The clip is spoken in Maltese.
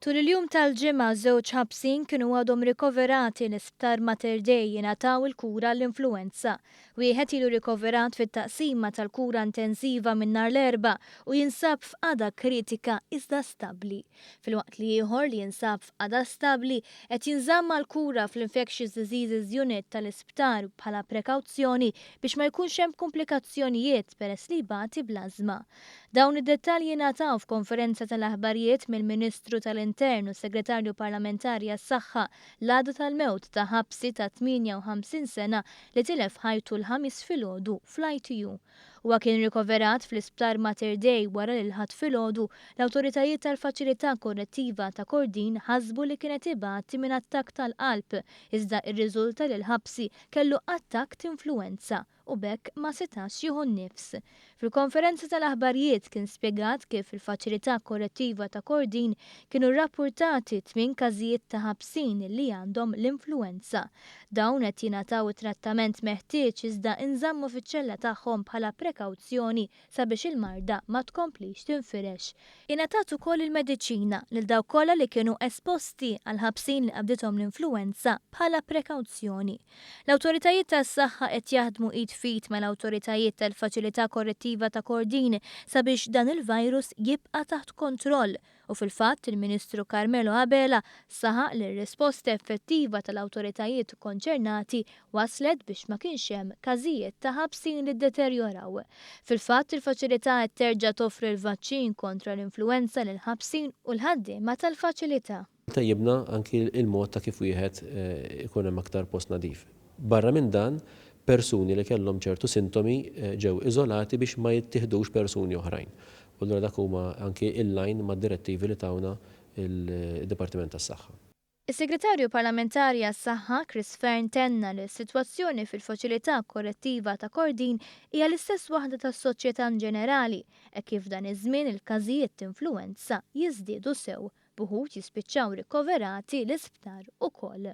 Tul il-jum tal-ġimgħa żewġ ħabsin kienu għadhom rikoverati l-isptar Mater Dei jingħataw il-kura l-influenza. Wieħed ilu rikoverat fit-taqsima tal-kura intensiva minn nhar l-Erbgħa u jinsab f'qada kritika iżda stabbli. Filwaqt li ieħor li jinsab f'qada stabbli qed jinżamm mal-kura fl-Infectious Diseases Unit tal-isptar bħala prekawzjoni biex ma jkunx hemm komplikazzjonijiet peress li jbati bl-ażma. Dawn id-dettalji jingħataw f'konferenza tal-aħbarijiet mill-Ministru tal-Intern u Segretarju Parlamentari għas-Saħħa l-għada tal-mewt ta' ħabsi ta' 58 sena li tilef ħajtu l-ħamis filgħodu fl-ITU. Huwa kien rikoverat fl-Isptar Mater Dei wara li l-ħadd filgħodu l-awtoritajiet tal-Faċilità Korrettiva ta' Kordin ħasbu li kienet ibati minn attakk tal-qalb iżda rriżulta li l-ħabsi kellu attakk ta' influenza u bekk ma setax jieħu nnifs. Fil-konferenza tal-aħbarijiet kien spjegat kif il-Faċilità Korrettiva ta' Kordin kienu rrappurtati 8 każijiet ta' ħabsin li għandhom l-influenza. Dawn qed jingħataw it-trattament meħtieġ iżda inżammu fiċ-ċella tagħhom bħala prekawzjoni sabiex il-marda ma tkomplix tinfirex. Ingħatat ukoll il-mediċina lil dawk kollha li kienu esposti għal ħabsin li qabdithom l-influenza bħala prekawzjoni. L-awtoritajiet tas-saħħa qed jaħdmu id fit mal-awtoritajiet tal-Faċilità Korrettiva ta' Kordin sabiex dan il-virus jibqa' taħt kontroll u fil-fatt il-Ministru Carmelo Abela saħaq li r-risposta effettiva tal-awtoritajiet konċernati waslet biex ma kienx hemm każijiet ta' ħabsin li ddeterjoraw. Fil-fatt il-faċilità qed terġa' toffri l-vaċċin kontra l-influenza lil ħabsin u l-ħaddiema tal-faċilità. Tajjibna anki il-mod ta' kif wieħed ikun hemm aktar post nadif. Barra minn dan, persuni li kellhom ċertu sintomi ġew iżolati biex ma jittieħdux persuni oħrajn. U allura dak huma anke il-lajn mad-direttivi li tawna il-Dipartiment tas-Saħħa. Is-Segretarju Parlamentari għas-Saħħa Chris Fern tenna li s-sitwazzjoni fil-Faċilità Korrettiva ta' Kordin hija l-istess waħda tas-soċjetà ġenerali hekk kif dan iż-żmien il-każijiet ta' influenza jiżdiedu sew b'uħud jispiċċaw rikoverati l-isptar ukoll.